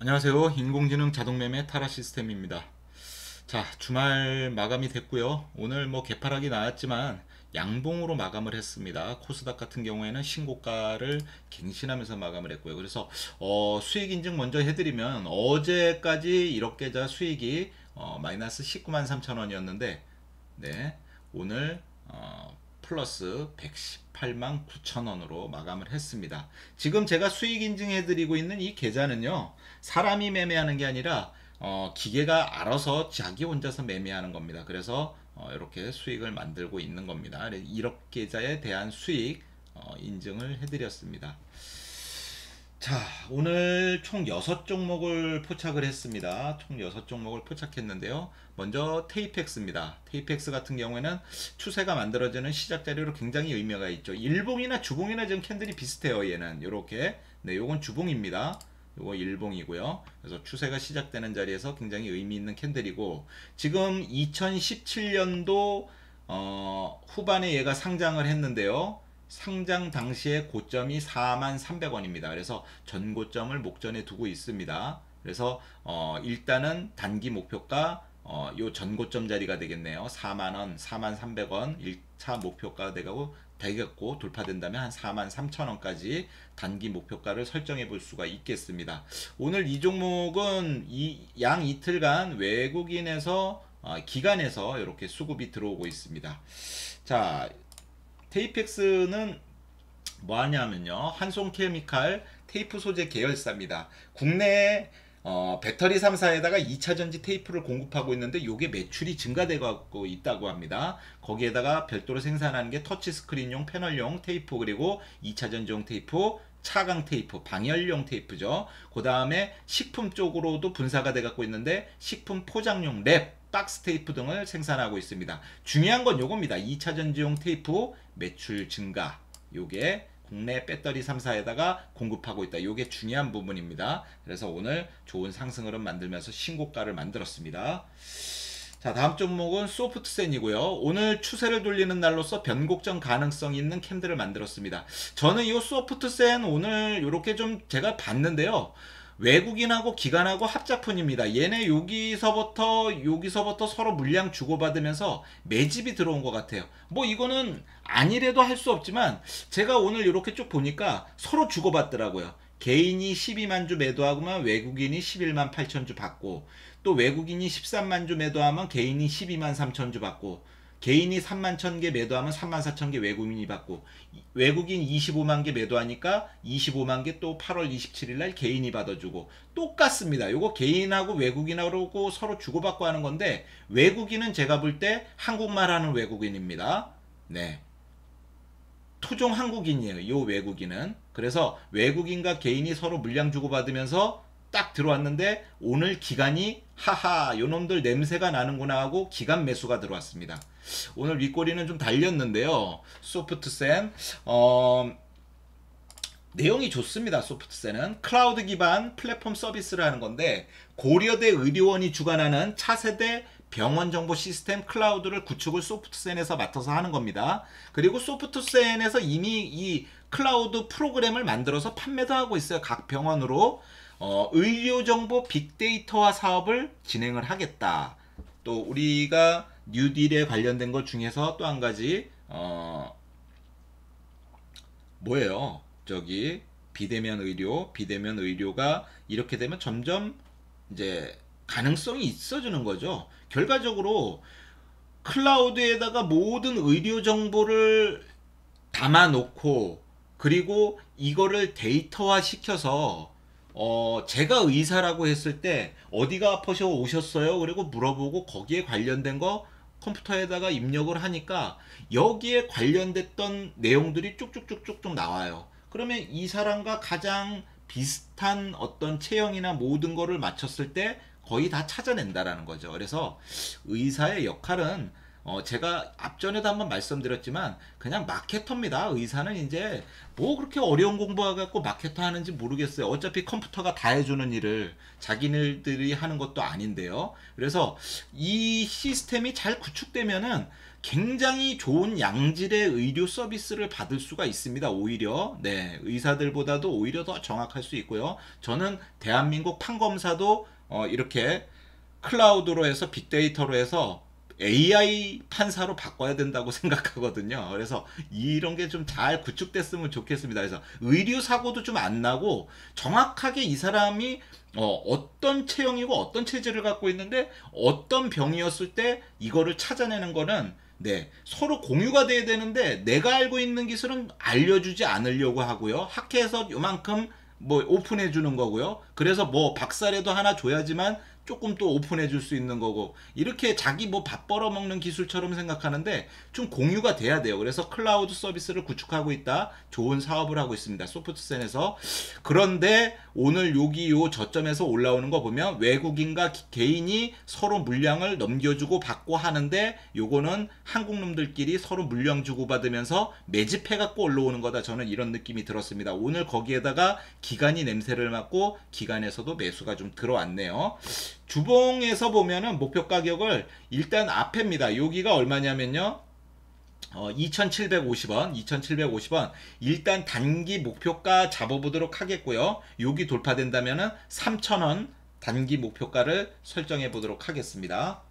안녕하세요. 인공지능 자동매매 타라 시스템입니다. 자, 주말 마감이 됐고요. 오늘 뭐 개파락이 나왔지만 양봉으로 마감을 했습니다. 코스닥 같은 경우에는 신고가를 갱신하면서 마감을 했고요. 그래서 수익 인증 먼저 해드리면 어제까지 이렇게 수익이 마이너스 19만 3천 원이었는데 네, 오늘 플러스 118만 9천 원으로 마감을 했습니다. 지금 제가 수익 인증해 드리고 있는 이 계좌는요, 사람이 매매하는 게 아니라 기계가 알아서 자기 혼자서 매매하는 겁니다. 그래서 이렇게 수익을 만들고 있는 겁니다. 이렇게 계좌에 대한 수익 인증을 해드렸습니다. 자, 오늘 총 6종목을 포착을 했습니다. 총 6종목을 포착했는데요. 먼저 테이펙스입니다. 테이펙스 같은 경우에는 추세가 만들어지는 시작 자리로 굉장히 의미가 있죠. 일봉이나 주봉이나 지금 캔들이 비슷해요. 얘는 이렇게. 네, 요건 주봉입니다. 요거 일봉이고요. 그래서 추세가 시작되는 자리에서 굉장히 의미 있는 캔들이고, 지금 2017년도 후반에 얘가 상장을 했는데요. 상장 당시의 고점이 43,300원입니다. 그래서 전고점을 목전에 두고 있습니다. 그래서 일단은 단기 목표가 요 전고점 자리가 되겠네요. 4만원, 4만300원 1차 목표가 되겠고 돌파된다면 한 43,000원까지 단기 목표가를 설정해 볼 수가 있겠습니다. 오늘 이 종목은 양 이틀간 외국인에서 기관에서 이렇게 수급이 들어오고 있습니다. 자, 테이펙스는 뭐 하냐면요, 한송케미칼 테이프 소재 계열사입니다. 국내에 배터리 3사에다가 2차전지 테이프를 공급하고 있는데 이게 매출이 증가되고 있다고 합니다. 거기에다가 별도로 생산하는 게 터치스크린용 패널용 테이프, 그리고 2차전지용 테이프, 차강 테이프, 방열용 테이프죠. 그 다음에 식품 쪽으로도 분사가 돼 갖고 있는데 식품 포장용 랩, 박스 테이프 등을 생산하고 있습니다. 중요한 건 요겁니다. 2차전지용 테이프 매출 증가, 요게 국내 배터리 3사에다가 공급하고 있다. 요게 중요한 부분입니다. 그래서 오늘 좋은 상승 흐름 만들면서 신고가를 만들었습니다. 자, 다음 종목은 소프트센이고요. 오늘 추세를 돌리는 날로서 변곡점 가능성 있는 캔들을 만들었습니다. 저는 이 소프트센 오늘 이렇게 좀 제가 봤는데요, 외국인하고 기관하고 합작품입니다. 얘네 여기서부터 서로 물량 주고받으면서 매집이 들어온 것 같아요. 뭐 이거는 아니래도 할 수 없지만 제가 오늘 이렇게 쭉 보니까 서로 주고받더라고요. 개인이 12만 주 매도하면 외국인이 11만 8천 주 받고, 또 외국인이 13만 주 매도하면 개인이 12만 3천 주 받고, 개인이 3만 1,000개 매도하면 3만 4천 개 외국인이 받고, 외국인 25만 개 매도하니까 25만 개 또 8월 27일 날 개인이 받아주고, 똑같습니다. 요거 개인하고 외국인하고 서로 주고받고 하는 건데, 외국인은 제가 볼 때 한국말 하는 외국인입니다. 네. 토종 한국인이에요, 요 외국인은. 그래서 외국인과 개인이 서로 물량 주고받으면서 딱 들어왔는데, 오늘 기관이 하하 요놈들 냄새가 나는구나 하고 기관 매수가 들어왔습니다. 오늘 윗꼬리는 좀 달렸는데요. 소프트센 내용이 좋습니다. 소프트센은 클라우드 기반 플랫폼 서비스를 하는 건데, 고려대 의료원이 주관하는 차세대 병원 정보 시스템 클라우드를 구축을 소프트센에서 맡아서 하는 겁니다. 그리고 소프트센에서 이미 이 클라우드 프로그램을 만들어서 판매도 하고 있어요. 각 병원으로 의료정보 빅데이터화 사업을 진행을 하겠다. 또 우리가 뉴딜에 관련된 것 중에서 또 한 가지 뭐예요? 저기 비대면 의료가 이렇게 되면 점점 이제 가능성이 있어지는 거죠. 결과적으로 클라우드에다가 모든 의료 정보를 담아 놓고, 그리고 이거를 데이터화 시켜서 제가 의사라고 했을 때 어디가 아프셔 오셨어요? 그리고 물어보고 거기에 관련된 거 컴퓨터에다가 입력을 하니까 여기에 관련됐던 내용들이 쭉쭉쭉쭉 나와요. 그러면 이 사람과 가장 비슷한 어떤 체형이나 모든 거를 맞췄을 때 거의 다 찾아낸다라는 거죠. 그래서 의사의 역할은 제가 앞전에도 한번 말씀드렸지만 그냥 마케터입니다. 의사는 이제 뭐 그렇게 어려운 공부해갖고 마케터 하는지 모르겠어요. 어차피 컴퓨터가 다 해주는 일을 자기네들이 하는 것도 아닌데요. 그래서 이 시스템이 잘 구축되면은 굉장히 좋은 양질의 의료 서비스를 받을 수가 있습니다. 오히려 네, 의사들보다도 오히려 더 정확할 수 있고요. 저는 대한민국 판검사도 이렇게 클라우드로 해서 빅데이터로 해서 AI 판사로 바꿔야 된다고 생각하거든요. 그래서 이런 게 좀 잘 구축됐으면 좋겠습니다. 그래서 의료 사고도 좀 안 나고 정확하게 이 사람이 어떤 체형이고 어떤 체질을 갖고 있는데 어떤 병이었을 때 이거를 찾아내는 거는 네, 서로 공유가 돼야 되는데 내가 알고 있는 기술은 알려주지 않으려고 하고요. 학회에서 요만큼 뭐 오픈해 주는 거고요. 그래서 뭐 박사라도 하나 줘야지만 조금 또 오픈해 줄 수 있는 거고, 이렇게 자기 뭐 밥 벌어먹는 기술처럼 생각하는데 좀 공유가 돼야 돼요. 그래서 클라우드 서비스를 구축하고 있다. 좋은 사업을 하고 있습니다. 소프트센에서. 그런데 오늘 여기 요 저점에서 올라오는 거 보면 외국인과 개인이 서로 물량을 넘겨주고 받고 하는데, 요거는 한국 놈들끼리 서로 물량 주고받으면서 매집해 갖고 올라오는 거다. 저는 이런 느낌이 들었습니다. 오늘 거기에다가 기관이 냄새를 맡고 기관에서도 매수가 좀 들어왔네요. 주봉에서 보면은 목표 가격을 일단 앞에입니다. 여기가 얼마냐면요. 2,750원, 2,750원. 일단 단기 목표가 잡아보도록 하겠고요. 여기 돌파된다면은 3,000원 단기 목표가를 설정해 보도록 하겠습니다.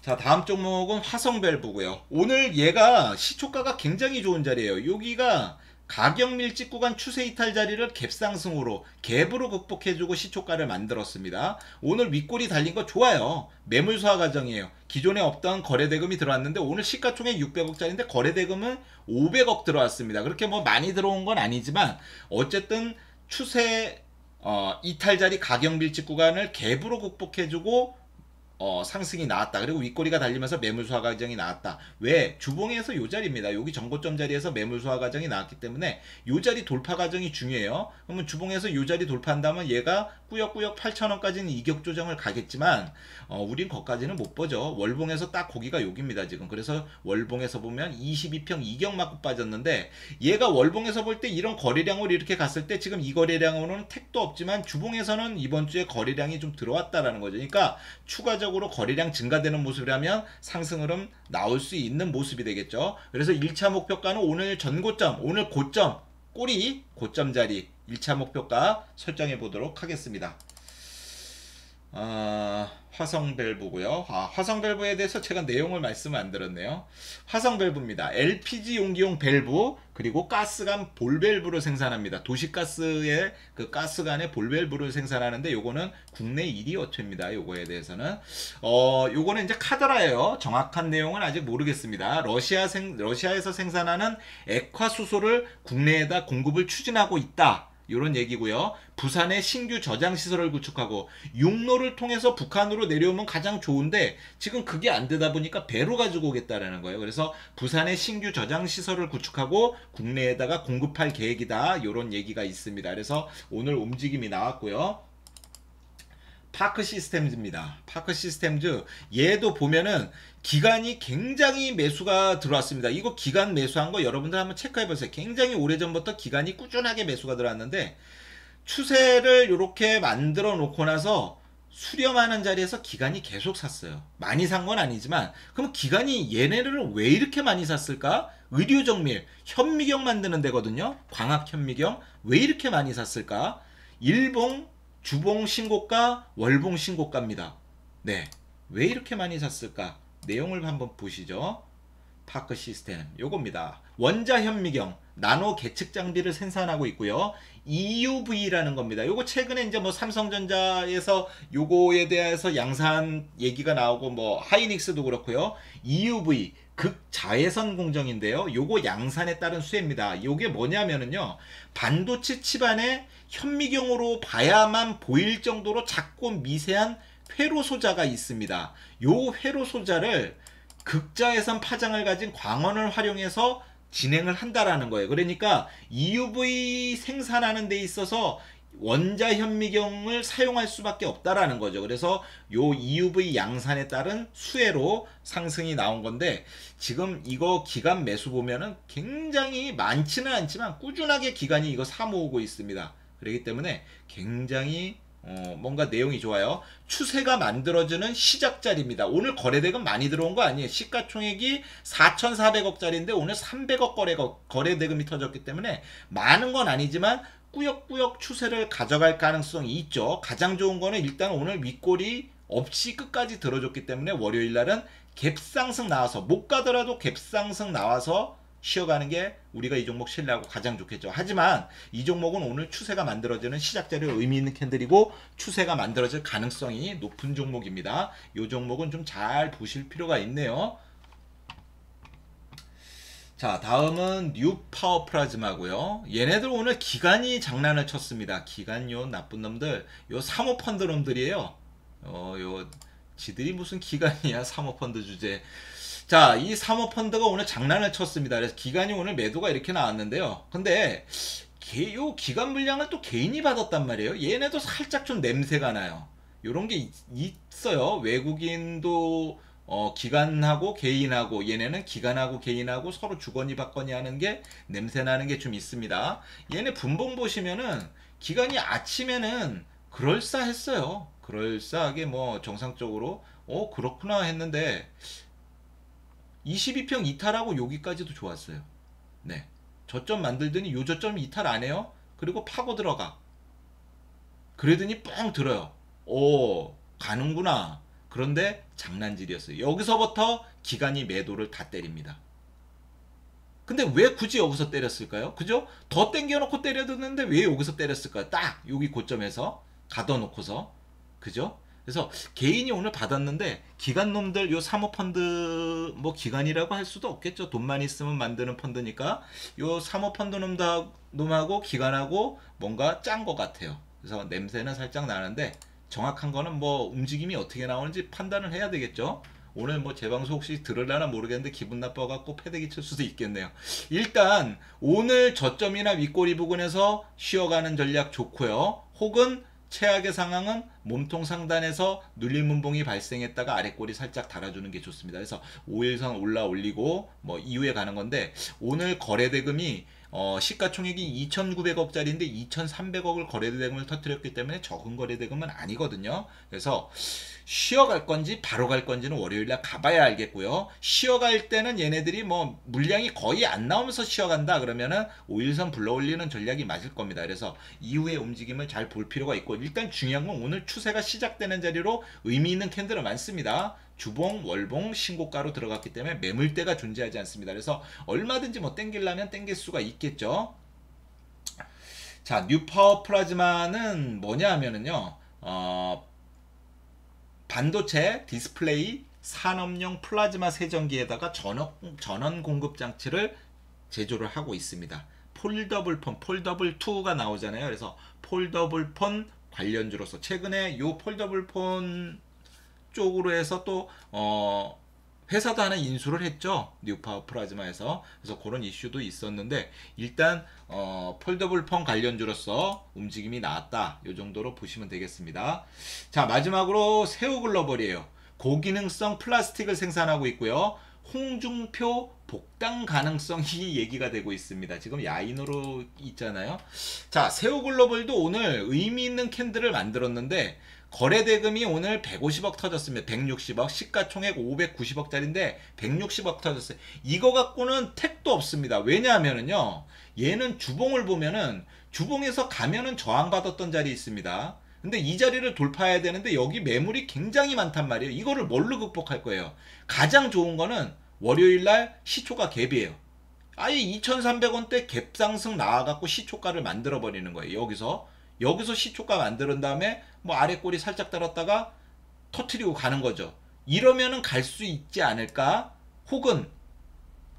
자, 다음 종목은 화성밸브고요. 오늘 얘가 시초가가 굉장히 좋은 자리예요. 여기가 가격 밀집 구간 추세 이탈 자리를 갭상승으로 갭으로 극복해주고 시초가를 만들었습니다. 오늘 윗골이 달린 거 좋아요. 매물 소화 과정이에요. 기존에 없던 거래대금이 들어왔는데 오늘 시가총액 600억짜리인데 거래대금은 500억 들어왔습니다. 그렇게 뭐 많이 들어온 건 아니지만 어쨌든 추세 이탈 자리 가격 밀집 구간을 갭으로 극복해주고 상승이 나왔다. 그리고 윗꼬리가 달리면서 매물 소화 과정이 나왔다. 왜? 주봉에서 요 자리입니다. 여기 정고점 자리에서 매물 소화 과정이 나왔기 때문에 요 자리 돌파 과정이 중요해요. 그러면 주봉에서 요 자리 돌파한다면 얘가 꾸역꾸역 8,000원까지는 이격 조정을 가겠지만 우린 거기까지는 못 보죠. 월봉에서 딱 거기가 여기입니다. 지금. 그래서 월봉에서 보면 22평 이격 맞고 빠졌는데, 얘가 월봉에서 볼 때 이런 거래량으로 이렇게 갔을 때 지금 이 거래량으로는 택도 없지만 주봉에서는 이번 주에 거래량이 좀 들어왔다라는 거죠. 그러니까 추가적으로 거래량 증가되는 모습이라면 상승 흐름 나올 수 있는 모습이 되겠죠. 그래서 1차 목표가는 오늘 전고점, 오늘 고점, 꼬리 고점 자리 1차 목표가 설정해 보도록 하겠습니다. 화성밸브고요. 화성밸브에 대해서 제가 내용을 말씀을 안 드렸네요. 화성밸브입니다. LPG 용기용 밸브, 그리고 가스관 볼밸브를 생산합니다. 도시가스의 그 가스관의 볼밸브를 생산하는데 요거는 국내 1위 업체입니다. 요거에 대해서는 요거는 이제 카더라예요. 정확한 내용은 아직 모르겠습니다. 러시아에서 생산하는 액화수소를 국내에다 공급을 추진하고 있다. 이런 얘기고요. 부산에 신규 저장 시설을 구축하고 육로를 통해서 북한으로 내려오면 가장 좋은데 지금 그게 안 되다 보니까 배로 가지고 오겠다라는 거예요. 그래서 부산에 신규 저장 시설을 구축하고 국내에다가 공급할 계획이다. 이런 얘기가 있습니다. 그래서 오늘 움직임이 나왔고요. 파크 시스템즈입니다. 파크 시스템즈, 얘도 보면은 기간이 굉장히 매수가 들어왔습니다. 이거 기간 매수한 거 여러분들 한번 체크해 보세요. 굉장히 오래전부터 기간이 꾸준하게 매수가 들어왔는데 추세를 이렇게 만들어 놓고 나서 수렴하는 자리에서 기간이 계속 샀어요. 많이 산 건 아니지만, 그럼 기간이 얘네를 왜 이렇게 많이 샀을까? 의료정밀, 현미경 만드는 데거든요. 광학 현미경. 왜 이렇게 많이 샀을까? 일봉, 주봉 신고가, 월봉 신고가입니다. 네, 왜 이렇게 많이 샀을까? 내용을 한번 보시죠. 파크 시스템 요겁니다. 원자 현미경, 나노 계측 장비를 생산하고 있고요. EUV라는 겁니다. 요거 최근에 이제 뭐 삼성전자에서 요거에 대해서 양산 얘기가 나오고 뭐 하이닉스도 그렇고요. EUV 극자외선 공정인데요. 요거 양산에 따른 수혜입니다. 요게 뭐냐면은요, 반도체 칩안에 현미경으로 봐야만 보일 정도로 작고 미세한 회로 소자가 있습니다. 요 회로 소자를 극자외선 파장을 가진 광원을 활용해서 진행을 한다라는 거예요. 그러니까 EUV 생산하는 데 있어서 원자 현미경을 사용할 수밖에 없다라는 거죠. 그래서 요 EUV 양산에 따른 수혜로 상승이 나온 건데, 지금 이거 기간 매수 보면은 굉장히 많지는 않지만 꾸준하게 기간이 이거 사 모으고 있습니다. 그렇기 때문에 굉장히 뭔가 내용이 좋아요. 추세가 만들어지는 시작 자리입니다. 오늘 거래대금 많이 들어온 거 아니에요. 시가총액이 4,400억짜리인데 오늘 300억 거래대금이 터졌기 때문에 많은 건 아니지만 꾸역꾸역 추세를 가져갈 가능성이 있죠. 가장 좋은 거는 일단 오늘 윗골이 없이 끝까지 들어줬기 때문에 월요일 날은 갭상승 나와서 못 가더라도 갭상승 나와서 쉬어가는 게 우리가 이 종목 신뢰하고 가장 좋겠죠. 하지만 이 종목은 오늘 추세가 만들어지는 시작자리에 의미 있는 캔들이고 추세가 만들어질 가능성이 높은 종목입니다. 이 종목은 좀 잘 보실 필요가 있네요. 자, 다음은 뉴파워 플라즈마고요. 얘네들 오늘 기간이 장난을 쳤습니다. 기간 요 나쁜 놈들, 요 사모펀드 놈들이에요. 요 지들이 무슨 기간이야, 사모펀드 주제. 자, 이 사모펀드가 오늘 장난을 쳤습니다. 그래서 기간이 오늘 매도가 이렇게 나왔는데요. 근데 요 기간 물량을 또 개인이 받았단 말이에요. 얘네도 살짝 좀 냄새가 나요. 요런 게 있어요. 외국인도 기간하고 개인하고, 얘네는 기간하고 개인하고 서로 주거니 받거니 하는 게 냄새 나는 게 좀 있습니다. 얘네 분봉 보시면은 기간이 아침에는 그럴싸했어요. 그럴싸하게 뭐 정상적으로 그렇구나 했는데 22평 이탈하고 여기까지도 좋았어요. 네. 저점 만들더니 요 저점 이탈 안 해요. 그리고 파고 들어가. 그러더니 뻥 들어요. 오, 가는구나. 그런데 장난질이었어요. 여기서부터 기간이 매도를 다 때립니다. 근데 왜 굳이 여기서 때렸을까요? 그죠? 더 땡겨놓고 때려드는데 왜 여기서 때렸을까요? 딱 여기 고점에서 가둬놓고서. 그죠? 그래서 개인이 오늘 받았는데 기관놈들 요 사모펀드 뭐 기관이라고 할 수도 없겠죠. 돈만 있으면 만드는 펀드니까 요 사모펀드 놈하고 기관하고 뭔가 짠 것 같아요. 그래서 냄새는 살짝 나는데 정확한 거는 뭐 움직임이 어떻게 나오는지 판단을 해야 되겠죠. 오늘 뭐 제 방송 혹시 들으려나 모르겠는데 기분 나빠갖고 패대기 칠 수도 있겠네요. 일단 오늘 저점이나 윗꼬리 부근에서 쉬어가는 전략 좋고요. 혹은 최악의 상황은 몸통 상단에서 눌림문봉이 발생했다가 아랫골이 살짝 달아주는 게 좋습니다. 그래서 5일선 올라 올리고 뭐 이후에 가는 건데 오늘 거래대금이 시가총액이 2,900억짜리인데 2,300억을 거래대금을 터뜨렸기 때문에 적은 거래대금은 아니거든요. 그래서 쉬어갈 건지 바로 갈 건지는 월요일날 가봐야 알겠고요. 쉬어갈 때는 얘네들이 뭐 물량이 거의 안 나오면서 쉬어간다 그러면은 5일선 불러올리는 전략이 맞을 겁니다. 그래서 이후의 움직임을 잘 볼 필요가 있고 일단 중요한 건 오늘 추세가 시작되는 자리로 의미 있는 캔들은 많습니다. 주봉, 월봉, 신고가로 들어갔기 때문에 매물대가 존재하지 않습니다. 그래서 얼마든지 뭐 땡기려면 땡길 수가 있겠죠. 자, 뉴파워 플라즈마는 뭐냐 하면은요. 반도체, 디스플레이, 산업용 플라즈마 세정기에다가 전원 공급 장치를 제조를 하고 있습니다. 폴더블 2가 나오잖아요. 그래서 폴더블 폰 관련주로서 최근에 요 폴더블 폰 쪽으로 해서 또 회사도 하나 인수를 했죠. 뉴파워 플라즈마에서. 그래서 그런 이슈도 있었는데 일단 폴더블 폰 관련주로서 움직임이 나왔다. 이 정도로 보시면 되겠습니다. 자, 마지막으로 새우글로벌이에요. 고기능성 플라스틱을 생산하고 있고요. 홍준표 복당 가능성이 얘기가 되고 있습니다. 지금 야인으로 있잖아요. 자, 새우글로벌도 오늘 의미 있는 캔들을 만들었는데 거래대금이 오늘 150억 터졌습니다. 160억. 시가총액 590억짜리인데 160억 터졌어요. 이거 갖고는 택도 없습니다. 왜냐하면은요. 얘는 주봉을 보면은 주봉에서 가면은 저항받았던 자리 있습니다. 근데 이 자리를 돌파해야 되는데 여기 매물이 굉장히 많단 말이에요. 이거를 뭘로 극복할 거예요? 가장 좋은 거는 월요일날 시초가 갭이에요. 아예 2,300원대 갭 상승 나와갖고 시초가를 만들어버리는 거예요. 여기서 시초가 만드는 다음에 뭐 아랫골이 살짝 달았다가 터트리고 가는 거죠. 이러면은 갈 수 있지 않을까? 혹은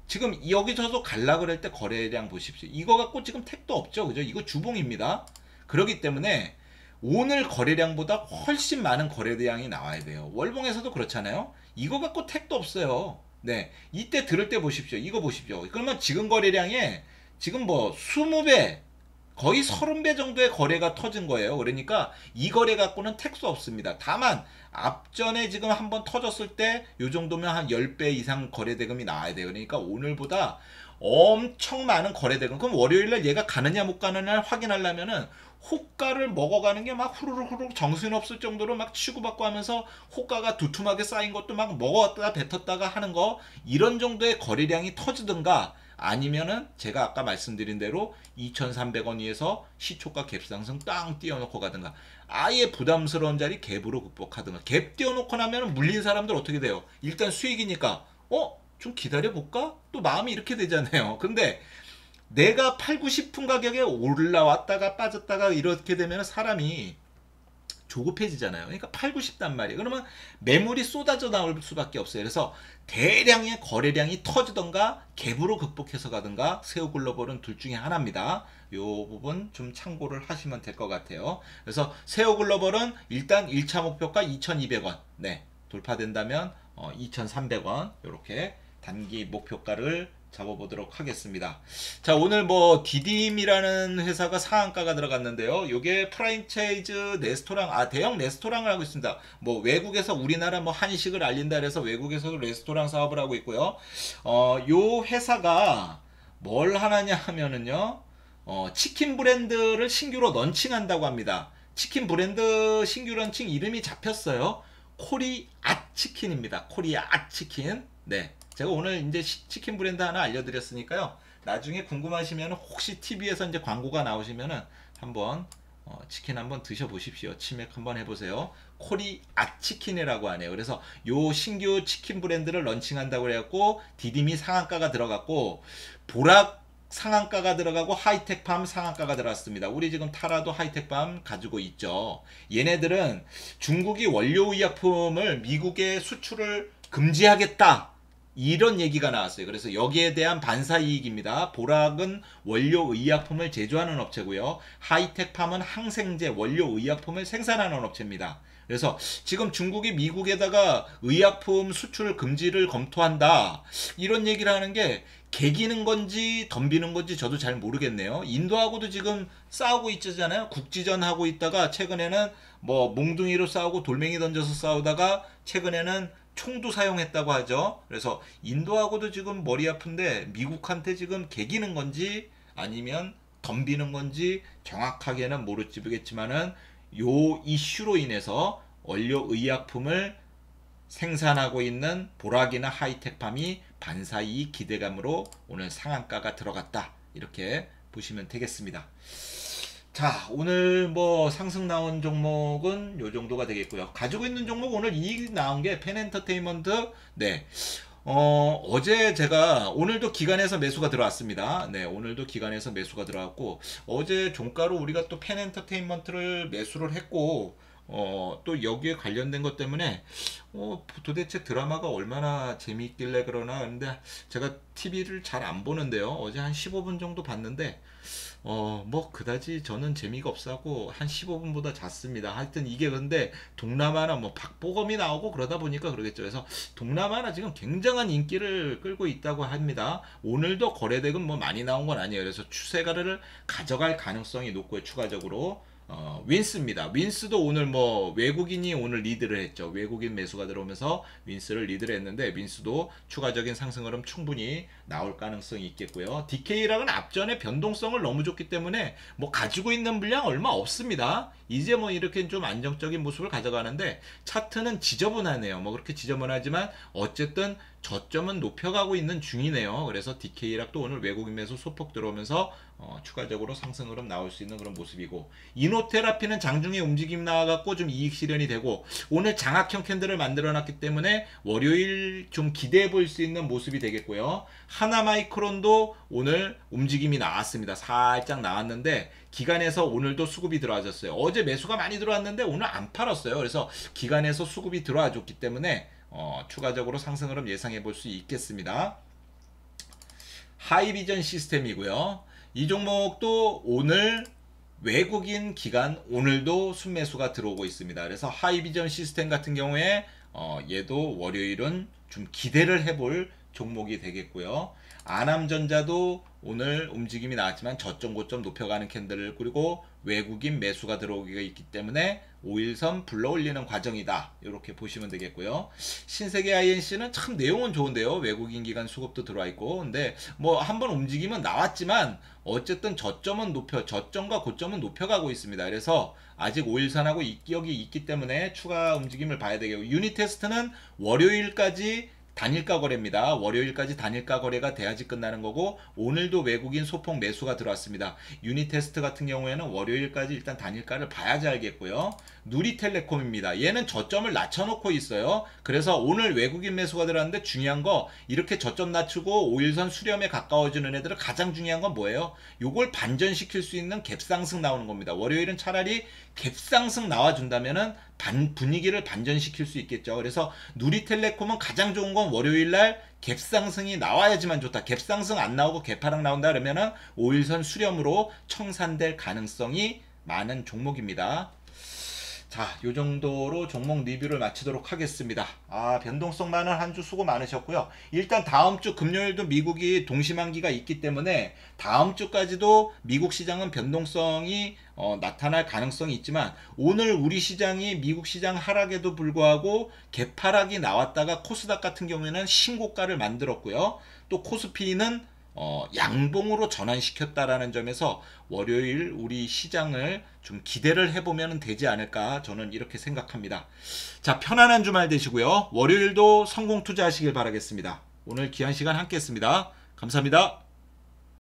지금 여기서도 갈라 그럴 때 거래량 보십시오. 이거 갖고 지금 택도 없죠. 그죠? 이거 주봉입니다. 그렇기 때문에 오늘 거래량보다 훨씬 많은 거래량이 나와야 돼요. 월봉에서도 그렇잖아요. 이거 갖고 택도 없어요. 네, 이때 들을 때 보십시오. 이거 보십시오. 그러면 지금 거래량에 지금 뭐 20배 거의 30배 정도의 거래가 터진 거예요. 그러니까 이 거래 갖고는 택수 없습니다. 다만 앞전에 지금 한번 터졌을 때 이 정도면 한 10배 이상 거래대금이 나와야 돼요. 그러니까 오늘보다 엄청 많은 거래대금. 그럼 월요일날 얘가 가느냐 못 가느냐를 확인하려면은 호가를 먹어가는 게 막 후루룩 정신없을 정도로 막 치고받고 하면서 호가가 두툼하게 쌓인 것도 막 먹었다가 뱉었다가 하는 거, 이런 정도의 거래량이 터지든가, 아니면은 제가 아까 말씀드린 대로 2,300원 위에서 시초가 갭상승 땅 띄워놓고 가든가, 아예 부담스러운 자리 갭으로 극복하든가. 갭 띄워놓고 나면 물린 사람들 어떻게 돼요? 일단 수익이니까 좀 기다려볼까? 또 마음이 이렇게 되잖아요. 근데 내가 팔고 싶은 가격에 올라왔다가 빠졌다가 이렇게 되면 사람이 조급해지잖아요. 그러니까 팔고 싶단 말이에요. 그러면 매물이 쏟아져 나올 수밖에 없어요. 그래서 대량의 거래량이 터지던가 갭으로 극복해서 가든가, 새우 글로벌은 둘 중에 하나입니다. 요 부분 좀 참고를 하시면 될 것 같아요. 그래서 새우 글로벌은 일단 1차 목표가 2,200원 네, 돌파된다면 2,300원 이렇게 단기 목표가를 잡아보도록 하겠습니다. 자, 오늘 뭐 디딤이라는 회사가 상한가가 들어갔는데요. 요게 프랜차이즈 레스토랑, 대형 레스토랑을 하고 있습니다. 뭐 외국에서 우리나라 뭐 한식을 알린다 그래서 외국에서도 레스토랑 사업을 하고 있고요. 요 회사가 뭘 하느냐 하면은요, 치킨 브랜드를 신규로 런칭한다고 합니다. 치킨 브랜드 신규 런칭 이름이 잡혔어요. 코리앗 치킨입니다. 코리앗 치킨. 네. 제가 오늘 이제 치킨 브랜드 하나 알려드렸으니까요. 나중에 궁금하시면 혹시 TV에서 이제 광고가 나오시면은 한번 치킨 한번 드셔보십시오. 치맥 한번 해보세요. 코리앗 치킨이라고 하네요. 그래서 요 신규 치킨 브랜드를 런칭한다고 해갖고 디딤이 상한가가 들어갔고, 보락 상한가가 들어가고, 하이텍팜 상한가가 들어갔습니다. 우리 지금 타라도 하이텍팜 가지고 있죠. 얘네들은 중국이 원료의약품을 미국에 수출을 금지하겠다, 이런 얘기가 나왔어요. 그래서 여기에 대한 반사이익입니다. 보락은 원료의약품을 제조하는 업체고요. 하이텍팜은 항생제, 원료의약품을 생산하는 업체입니다. 그래서 지금 중국이 미국에다가 의약품 수출 금지를 검토한다, 이런 얘기를 하는 게 개기는 건지 덤비는 건지 저도 잘 모르겠네요. 인도하고도 지금 싸우고 있잖아요. 국지전 하고 있다가 최근에는 뭐 몽둥이로 싸우고 돌멩이 던져서 싸우다가 최근에는 총도 사용했다고 하죠. 그래서 인도하고도 지금 머리 아픈데 미국한테 지금 개기는 건지 아니면 덤비는 건지 정확하게는 모르겠지만은 요 이슈로 인해서 원료의약품을 생산하고 있는 보락이나 하이텍팜이 반사이익 기대감으로 오늘 상한가가 들어갔다, 이렇게 보시면 되겠습니다. 자, 오늘 뭐 상승 나온 종목은 요 정도가 되겠고요. 가지고 있는 종목 오늘 이익 나온 게 펜엔터테인먼트. 네. 어제 제가, 오늘도 기관에서 매수가 들어왔습니다. 네, 오늘도 기관에서 매수가 들어왔고, 어제 종가로 우리가 또 펜엔터테인먼트를 매수를 했고, 또 여기에 관련된 것 때문에, 도대체 드라마가 얼마나 재미있길래 그러나, 근데 제가 TV를 잘 안 보는데요. 어제 한 15분 정도 봤는데, 뭐 그다지 저는 재미가 없었고 한 15분보다 잤습니다. 하여튼 이게 근데 동남아나 뭐 박보검이 나오고 그러다 보니까 그러겠죠. 그래서 동남아나 지금 굉장한 인기를 끌고 있다고 합니다. 오늘도 거래대금 뭐 많이 나온 건 아니에요. 그래서 추세가를 가져갈 가능성이 높고요. 추가적으로 윈스입니다. 윈스도 오늘 뭐 외국인이 오늘 리드를 했죠. 외국인 매수가 들어오면서 윈스를 리드를 했는데, 윈스도 추가적인 상승 흐름 충분히 나올 가능성이 있겠고요. DK락은 앞전에 변동성을 너무 줬기 때문에 뭐 가지고 있는 물량 얼마 없습니다. 이제 뭐 이렇게 좀 안정적인 모습을 가져가는데, 차트는 지저분하네요. 뭐 그렇게 지저분하지만 어쨌든 저점은 높여가고 있는 중이네요. 그래서 DK락도 오늘 외국인 매수 소폭 들어오면서 추가적으로 상승 흐름 나올 수 있는 그런 모습이고, 이노테라피는 장중에 움직임 나와갖고 좀 이익 실현이 되고, 오늘 장악형 캔들을 만들어놨기 때문에 월요일 좀 기대해 볼 수 있는 모습이 되겠고요. 하나마이크론도 오늘 움직임이 나왔습니다. 살짝 나왔는데 기간에서 오늘도 수급이 들어와줬어요. 어제 매수가 많이 들어왔는데 오늘 안 팔았어요. 그래서 기간에서 수급이 들어와 줬기 때문에 추가적으로 상승 흐름 예상해 볼 수 있겠습니다. 하이비전 시스템이고요. 이 종목도 오늘 외국인 기간 오늘도 순매수가 들어오고 있습니다. 그래서 하이비전 시스템 같은 경우에 얘도 월요일은 좀 기대를 해볼 종목이 되겠고요. 아남전자도 오늘 움직임이 나왔지만 저점 고점 높여가는 캔들을, 그리고 외국인 매수가 들어오기가 있기 때문에 5일선 불러올리는 과정이다. 이렇게 보시면 되겠고요. 신세계 INC는 참 내용은 좋은데요. 외국인 기관 수급도 들어와 있고. 근데 뭐 한번 움직이면 나왔지만 어쨌든 저점과 고점은 높여가고 있습니다. 그래서 아직 5일선하고 인기력이 있기 때문에 추가 움직임을 봐야 되겠고, 유닛 테스트는 월요일까지 단일가 거래입니다. 월요일까지 단일가 거래가 돼야지 끝나는 거고, 오늘도 외국인 소폭 매수가 들어왔습니다. 유닛 테스트 같은 경우에는 월요일까지 일단 단일가를 봐야지 알겠고요. 누리텔레콤입니다. 얘는 저점을 낮춰놓고 있어요. 그래서 오늘 외국인 매수가 들어왔는데 중요한 거, 이렇게 저점 낮추고 5일선 수렴에 가까워지는 애들은 가장 중요한 건 뭐예요? 요걸 반전시킬 수 있는 갭상승 나오는 겁니다. 월요일은 차라리 갭상승 나와준다면은 분위기를 반전시킬 수 있겠죠. 그래서 누리텔레콤은 가장 좋은 건 월요일날 갭상승이 나와야지만 좋다. 갭상승 안 나오고 갭하락 나온다 그러면은 5일선 수렴으로 청산될 가능성이 많은 종목입니다. 자, 요 정도로 종목 리뷰를 마치도록 하겠습니다. 변동성 많은 한 주 수고 많으셨고요. 일단 다음 주 금요일도 미국이 동시만기가 있기 때문에 다음 주까지도 미국 시장은 변동성이 나타날 가능성이 있지만, 오늘 우리 시장이 미국 시장 하락에도 불구하고 개파락이 나왔다가 코스닥 같은 경우에는 신고가를 만들었고요. 또 코스피는 양봉으로 전환시켰다라는 점에서 월요일 우리 시장을 좀 기대를 해보면 되지 않을까, 저는 이렇게 생각합니다. 자, 편안한 주말 되시고요. 월요일도 성공 투자하시길 바라겠습니다. 오늘 귀한 시간 함께 했습니다. 감사합니다.